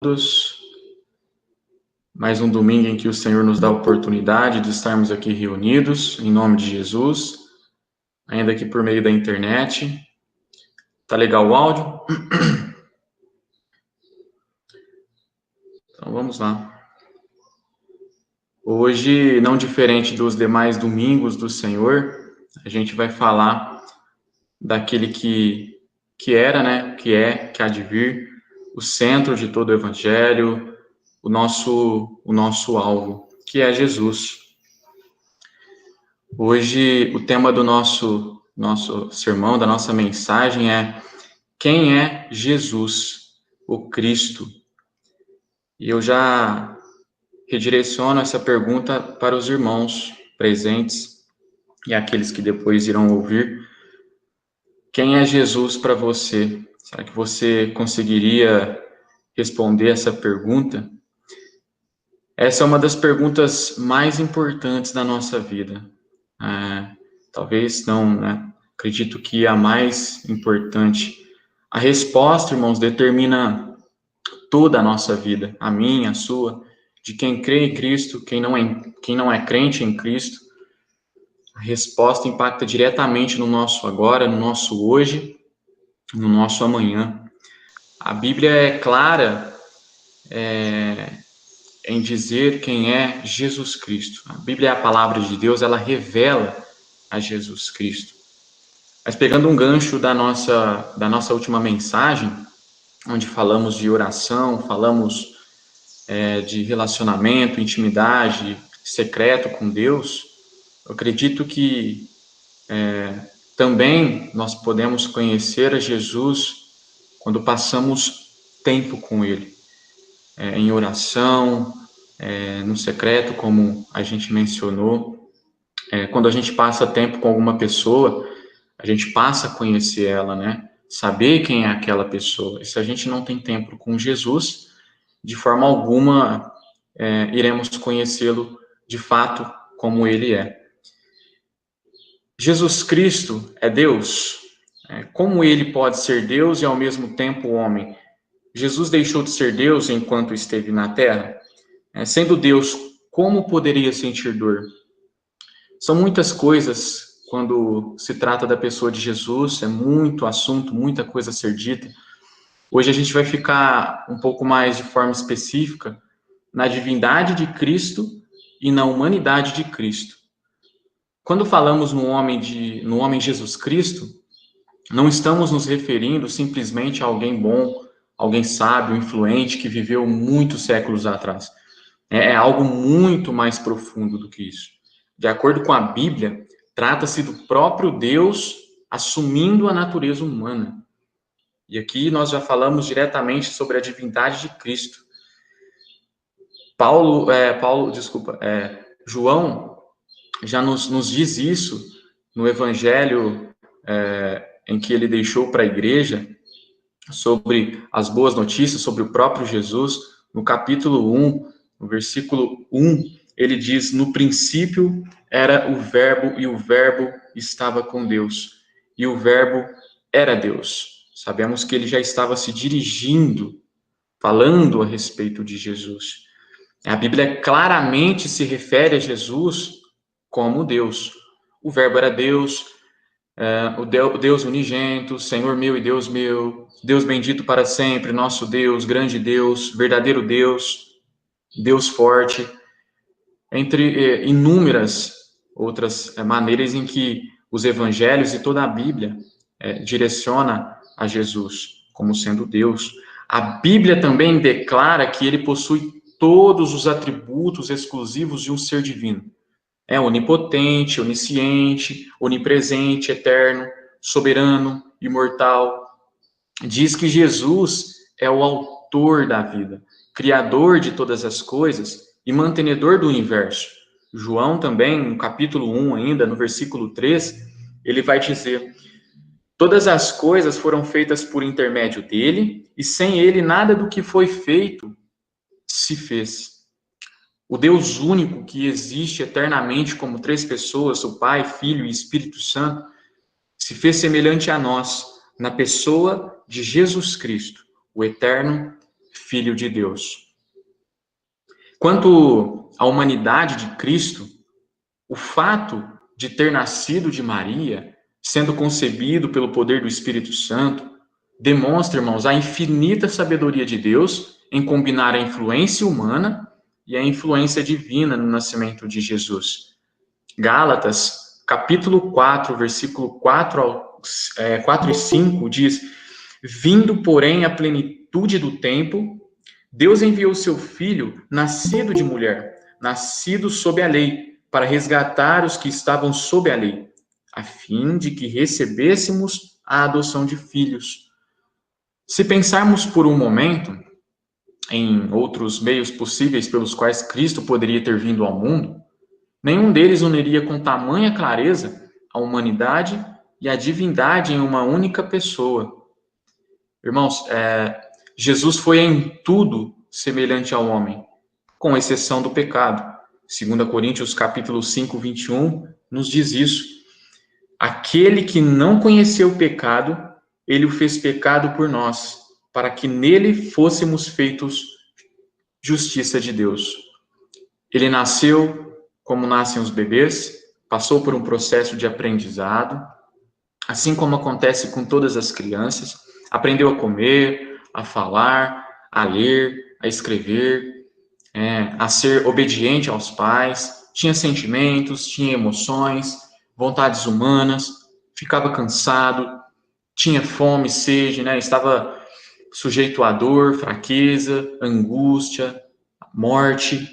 Todos. Mais um domingo em que o Senhor nos dá a oportunidade de estarmos aqui reunidos, em nome de Jesus, ainda que por meio da internet. Tá legal o áudio? Então vamos lá. Hoje, não diferente dos demais domingos do Senhor, a gente vai falar daquele que era, né, que é, que há de vir, o centro de todo o evangelho, o nosso alvo, que é Jesus. Hoje, o tema do nosso sermão, da nossa mensagem é: quem é Jesus, o Cristo? E eu já redireciono essa pergunta para os irmãos presentes e aqueles que depois irão ouvir. Quem é Jesus para você? Será que você conseguiria responder essa pergunta? Essa é uma das perguntas mais importantes da nossa vida. Talvez não, né? Acredito que a mais importante. A resposta, irmãos, determina toda a nossa vida, a minha, a sua, de quem crê em Cristo, quem não é crente em Cristo. A resposta impacta diretamente no nosso agora, no nosso hoje, no nosso amanhã. A Bíblia é clara em dizer quem é Jesus Cristo. A Bíblia é a palavra de Deus, ela revela a Jesus Cristo. Mas pegando um gancho da nossa última mensagem, onde falamos de oração, falamos de relacionamento, intimidade, secreto com Deus, eu acredito que também nós podemos conhecer a Jesus quando passamos tempo com Ele, em oração, no secreto, como a gente mencionou. Quando a gente passa tempo com alguma pessoa, a gente passa a conhecer ela, né? Saber quem é aquela pessoa. E se a gente não tem tempo com Jesus, de forma alguma iremos conhecê-lo de fato como ele é. Jesus Cristo é Deus. Como ele pode ser Deus e ao mesmo tempo homem? Jesus deixou de ser Deus enquanto esteve na Terra? Sendo Deus, como poderia sentir dor? São muitas coisas quando se trata da pessoa de Jesus, é muito assunto, muita coisa a ser dita. Hoje a gente vai ficar um pouco mais de forma específica na divindade de Cristo e na humanidade de Cristo. Quando falamos no homem Jesus Cristo, não estamos nos referindo simplesmente a alguém bom, alguém sábio, influente, que viveu muitos séculos atrás. É algo muito mais profundo do que isso. De acordo com a Bíblia, trata-se do próprio Deus assumindo a natureza humana. E aqui nós já falamos diretamente sobre a divindade de Cristo. João já nos diz isso no Evangelho em que ele deixou para a igreja, sobre as boas notícias, sobre o próprio Jesus. No capítulo 1, no versículo 1, ele diz: no princípio era o verbo, e o verbo estava com Deus, e o verbo era Deus. Sabemos que ele já estava se dirigindo, falando a respeito de Jesus. A Bíblia claramente se refere a Jesus como Deus. O verbo era Deus, o Deus unigênito, Senhor meu e Deus meu, Deus bendito para sempre, nosso Deus, grande Deus, verdadeiro Deus, Deus forte, entre inúmeras outras maneiras em que os evangelhos e toda a Bíblia direciona a Jesus como sendo Deus. A Bíblia também declara que ele possui todos os atributos exclusivos de um ser divino. É onipotente, onisciente, onipresente, eterno, soberano, imortal. Diz que Jesus é o autor da vida, criador de todas as coisas e mantenedor do universo. João também, no capítulo 1 ainda, no versículo 3, ele vai dizer: todas as coisas foram feitas por intermédio dele, e sem ele nada do que foi feito se fez. O Deus único que existe eternamente como três pessoas, o Pai, Filho e Espírito Santo, se fez semelhante a nós na pessoa de Jesus Cristo, o eterno Filho de Deus. Quanto à humanidade de Cristo, o fato de ter nascido de Maria, sendo concebido pelo poder do Espírito Santo, demonstra, irmãos, a infinita sabedoria de Deus em combinar a influência humana e a influência divina no nascimento de Jesus. Gálatas, capítulo 4, versículo 4 e 5, diz: vindo, porém, a plenitude do tempo, Deus enviou seu Filho, nascido de mulher, nascido sob a lei, para resgatar os que estavam sob a lei, a fim de que recebêssemos a adoção de filhos. Se pensarmos por um momento em outros meios possíveis pelos quais Cristo poderia ter vindo ao mundo, nenhum deles uniria com tamanha clareza a humanidade e a divindade em uma única pessoa. Irmãos, Jesus foi em tudo semelhante ao homem, com exceção do pecado. 2 Coríntios capítulo 5, 21, nos diz isso. Aquele que não conheceu o pecado, ele o fez pecado por nós, para que nele fôssemos feitos justiça de Deus. Ele nasceu como nascem os bebês, passou por um processo de aprendizado, assim como acontece com todas as crianças, aprendeu a comer, a falar, a ler, a escrever, a ser obediente aos pais, tinha sentimentos, tinha emoções, vontades humanas, ficava cansado, tinha fome, sede, estava sujeito à dor, fraqueza, angústia, morte.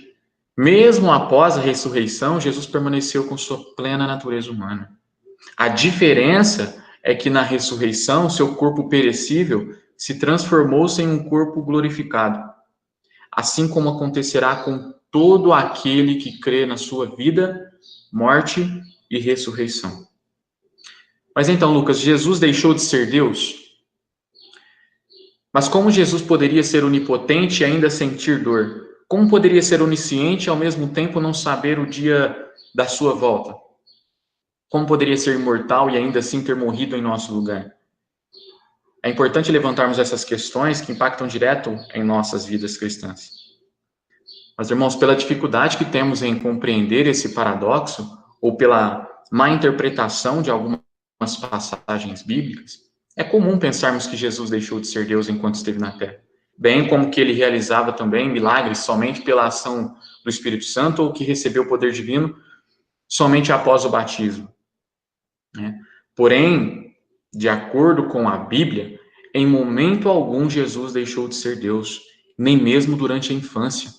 Mesmo após a ressurreição, Jesus permaneceu com sua plena natureza humana. A diferença é que na ressurreição, seu corpo perecível se transformou-se em um corpo glorificado, assim como acontecerá com todo aquele que crê na sua vida, morte e ressurreição. Mas então, Lucas, Jesus deixou de ser Deus? Mas como Jesus poderia ser onipotente e ainda sentir dor? Como poderia ser onisciente e ao mesmo tempo não saber o dia da sua volta? Como poderia ser imortal e ainda assim ter morrido em nosso lugar? É importante levantarmos essas questões que impactam direto em nossas vidas cristãs. Mas, irmãos, pela dificuldade que temos em compreender esse paradoxo, ou pela má interpretação de algumas passagens bíblicas, é comum pensarmos que Jesus deixou de ser Deus enquanto esteve na Terra, bem como que ele realizava também milagres somente pela ação do Espírito Santo, ou que recebeu o poder divino somente após o batismo. Porém, de acordo com a Bíblia, em momento algum Jesus deixou de ser Deus, nem mesmo durante a infância.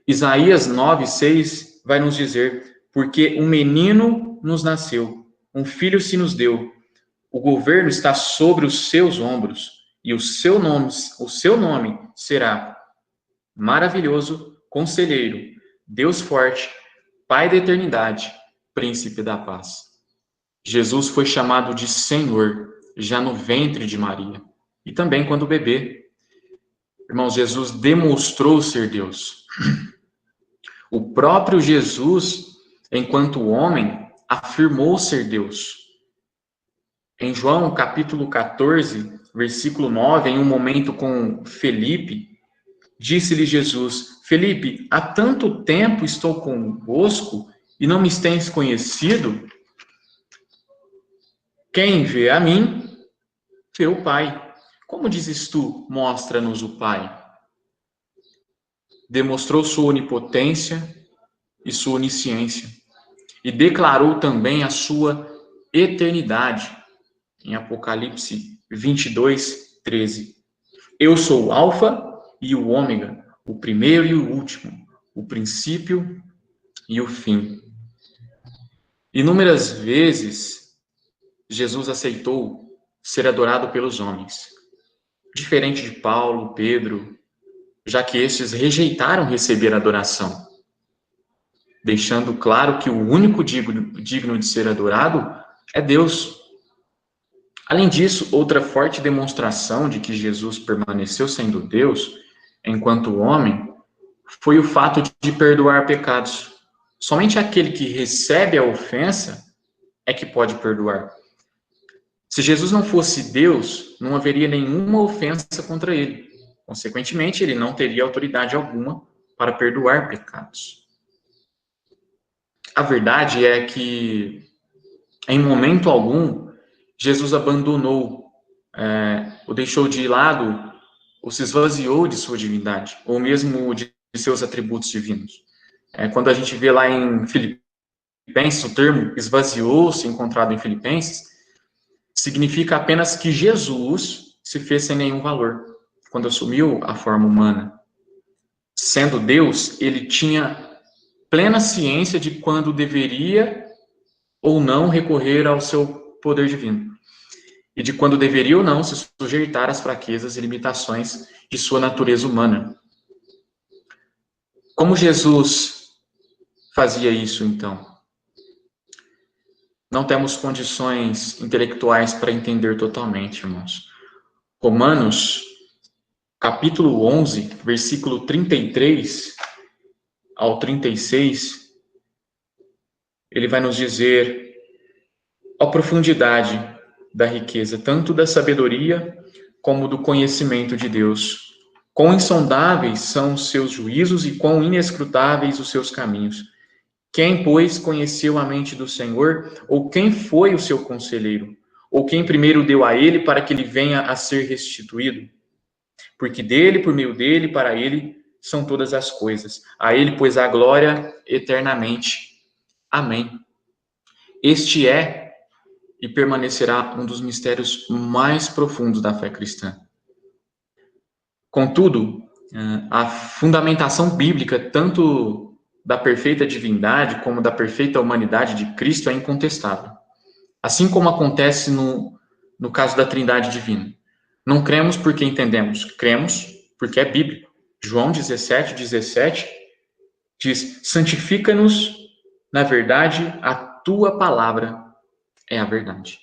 Isaías 9:6 vai nos dizer: porque um menino nos nasceu, um filho se nos deu, o governo está sobre os seus ombros, e o seu nome será Maravilhoso, Conselheiro, Deus Forte, Pai da Eternidade, Príncipe da Paz. Jesus foi chamado de Senhor já no ventre de Maria, e também quando bebê. Irmãos, Jesus demonstrou ser Deus. O próprio Jesus, enquanto homem, afirmou ser Deus. Em João, capítulo 14, versículo 9, em um momento com Felipe, disse-lhe Jesus: Felipe, há tanto tempo estou convosco e não me tens conhecido? Quem vê a mim, vê o Pai. Como dizes tu, mostra-nos o Pai? Demonstrou sua onipotência e sua onisciência, e declarou também a sua eternidade, em Apocalipse 22, 13. Eu sou o Alfa e o Ômega, o primeiro e o último, o princípio e o fim. Inúmeras vezes, Jesus aceitou ser adorado pelos homens, diferente de Paulo, Pedro, já que estes rejeitaram receber adoração, deixando claro que o único digno de ser adorado é Deus. Além disso, outra forte demonstração de que Jesus permaneceu sendo Deus, enquanto homem, foi o fato de perdoar pecados. Somente aquele que recebe a ofensa é que pode perdoar. Se Jesus não fosse Deus, não haveria nenhuma ofensa contra ele. Consequentemente, ele não teria autoridade alguma para perdoar pecados. A verdade é que, em momento algum, Jesus abandonou, ou deixou de lado, ou se esvaziou de sua divindade, ou mesmo de seus atributos divinos. Quando a gente vê lá em Filipenses, o termo esvaziou-se, encontrado em Filipenses, significa apenas que Jesus se fez sem nenhum valor, quando assumiu a forma humana. Sendo Deus, ele tinha plena ciência de quando deveria ou não recorrer ao seu poder divino, e de quando deveria ou não se sujeitar às fraquezas e limitações de sua natureza humana. Como Jesus fazia isso, então? Não temos condições intelectuais para entender totalmente, irmãos. Romanos, capítulo 11, versículo 33 ao 36, ele vai nos dizer a profundidade da riqueza, tanto da sabedoria como do conhecimento de Deus. Quão insondáveis são os seus juízos e quão inescrutáveis os seus caminhos. Quem, pois, conheceu a mente do Senhor? Ou quem foi o seu conselheiro? Ou quem primeiro deu a ele para que ele venha a ser restituído? Porque dele, por meio dele, para ele são todas as coisas. A ele, pois, a glória eternamente. Amém. Este é e permanecerá um dos mistérios mais profundos da fé cristã. Contudo, a fundamentação bíblica, tanto da perfeita divindade como da perfeita humanidade de Cristo, é incontestável. Assim como acontece no caso da Trindade divina. Não cremos porque entendemos, cremos porque é bíblico. João 17 diz: santifica-nos na verdade, a tua palavra é a verdade.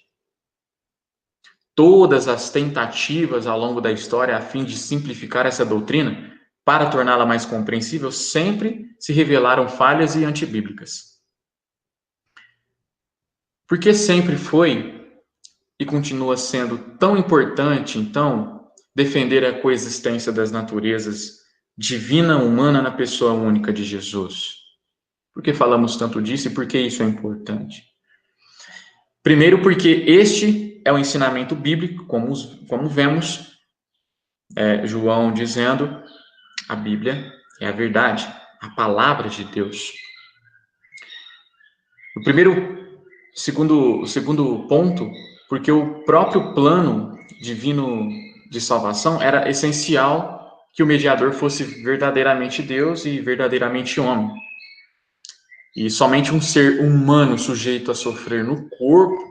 Todas as tentativas ao longo da história a fim de simplificar essa doutrina para torná-la mais compreensível sempre se revelaram falhas e antibíblicas. Porque sempre foi e continua sendo tão importante, então, defender a coexistência das naturezas divina e humana na pessoa única de Jesus? Por que falamos tanto disso e por que isso é importante? Primeiro, porque este é o ensinamento bíblico, como vemos João dizendo, a Bíblia é a verdade, a palavra de Deus. O segundo ponto, porque o próprio plano divino de salvação era essencial que o mediador fosse verdadeiramente Deus e verdadeiramente homem. E somente um ser humano sujeito a sofrer no corpo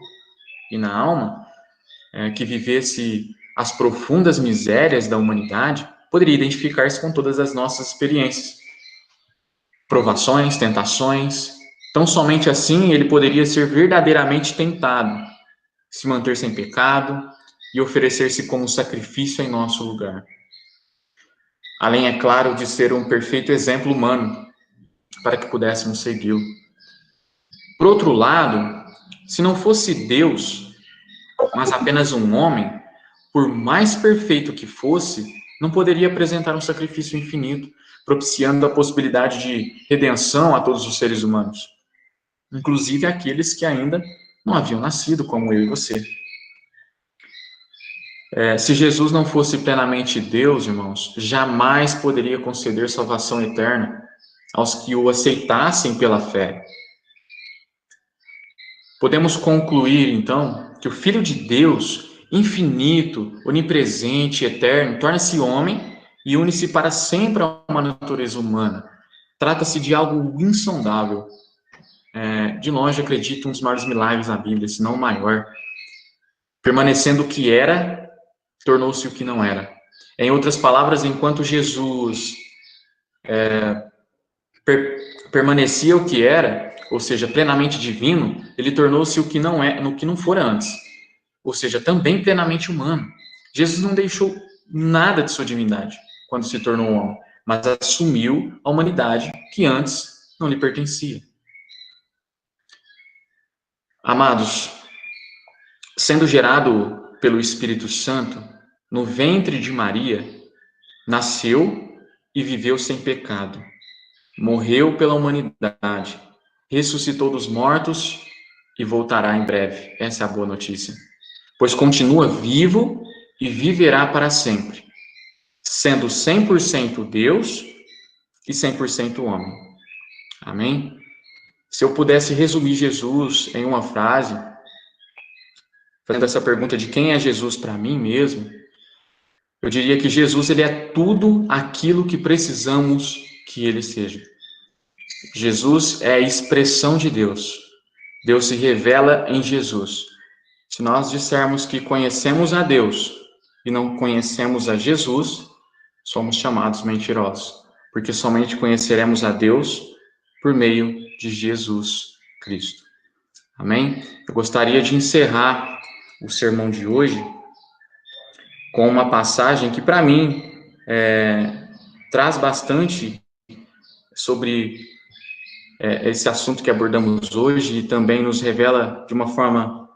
e na alma, que vivesse as profundas misérias da humanidade, poderia identificar-se com todas as nossas experiências, provações, tentações. Tão somente assim ele poderia ser verdadeiramente tentado, se manter sem pecado e oferecer-se como sacrifício em nosso lugar. Além, é claro, de ser um perfeito exemplo humano, para que pudéssemos segui-lo. Por outro lado, se não fosse Deus, mas apenas um homem, por mais perfeito que fosse, não poderia apresentar um sacrifício infinito, propiciando a possibilidade de redenção a todos os seres humanos, inclusive aqueles que ainda não haviam nascido, como eu e você. Se Jesus não fosse plenamente Deus, irmãos, jamais poderia conceder salvação eterna aos que o aceitassem pela fé. Podemos concluir, então, que o Filho de Deus, infinito, onipresente, eterno, torna-se homem e une-se para sempre a uma natureza humana. Trata-se de algo insondável. De longe, acredito, um dos maiores milagres da Bíblia, se não o maior. Permanecendo o que era, tornou-se o que não era. Em outras palavras, enquanto Jesus permanecia o que era, ou seja, plenamente divino, ele tornou-se o que não é, no que não fora antes, ou seja, também plenamente humano. Jesus não deixou nada de sua divindade quando se tornou homem, mas assumiu a humanidade que antes não lhe pertencia. Amados, sendo gerado pelo Espírito Santo no ventre de Maria, nasceu e viveu sem pecado, morreu pela humanidade, ressuscitou dos mortos e voltará em breve. Essa é a boa notícia. Pois continua vivo e viverá para sempre, sendo 100% Deus e 100% homem. Amém? Se eu pudesse resumir Jesus em uma frase, fazendo essa pergunta de quem é Jesus para mim mesmo, eu diria que Jesus ele é tudo aquilo que precisamos que ele seja. Jesus é a expressão de Deus. Deus se revela em Jesus. Se nós dissermos que conhecemos a Deus e não conhecemos a Jesus, somos chamados mentirosos, porque somente conheceremos a Deus por meio de Jesus Cristo. Amém? Eu gostaria de encerrar o sermão de hoje com uma passagem que, para mim, traz bastante sobre esse assunto que abordamos hoje e também nos revela de uma forma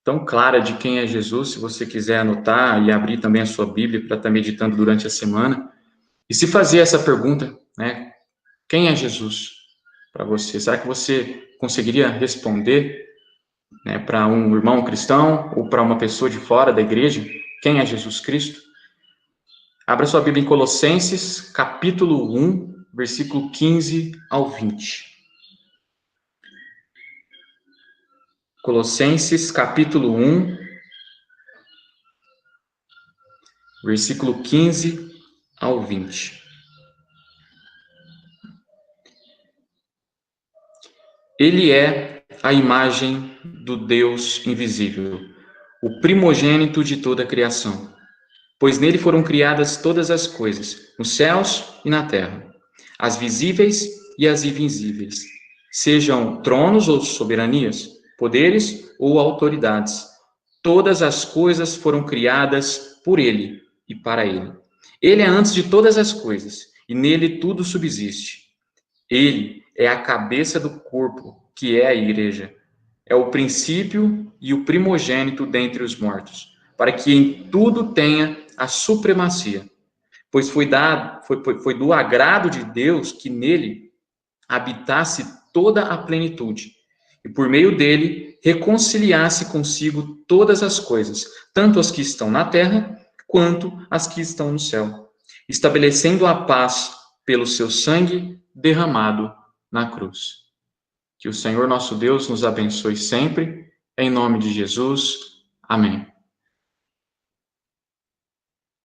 tão clara de quem é Jesus. Se você quiser anotar e abrir também a sua Bíblia para estar meditando durante a semana, e se fazer essa pergunta, né? Quem é Jesus para você? Será que você conseguiria responder, né, para um irmão cristão ou para uma pessoa de fora da igreja? Quem é Jesus Cristo? Abra sua Bíblia em Colossenses, capítulo 1, versículo 15 ao 20. Colossenses, capítulo 1, versículo 15 ao 20. Ele é a imagem do Deus invisível, o primogênito de toda a criação, pois nele foram criadas todas as coisas, nos céus e na terra, as visíveis e as invisíveis, sejam tronos ou soberanias, poderes ou autoridades. Todas as coisas foram criadas por ele e para ele. Ele é antes de todas as coisas, e nele tudo subsiste. Ele é a cabeça do corpo, que é a igreja. É o princípio e o primogênito dentre os mortos, para que em tudo tenha a supremacia. Pois foi do agrado de Deus que nele habitasse toda a plenitude, e por meio dele reconciliasse consigo todas as coisas, tanto as que estão na terra, quanto as que estão no céu, estabelecendo a paz pelo seu sangue derramado na cruz. Que o Senhor nosso Deus nos abençoe sempre, em nome de Jesus. Amém.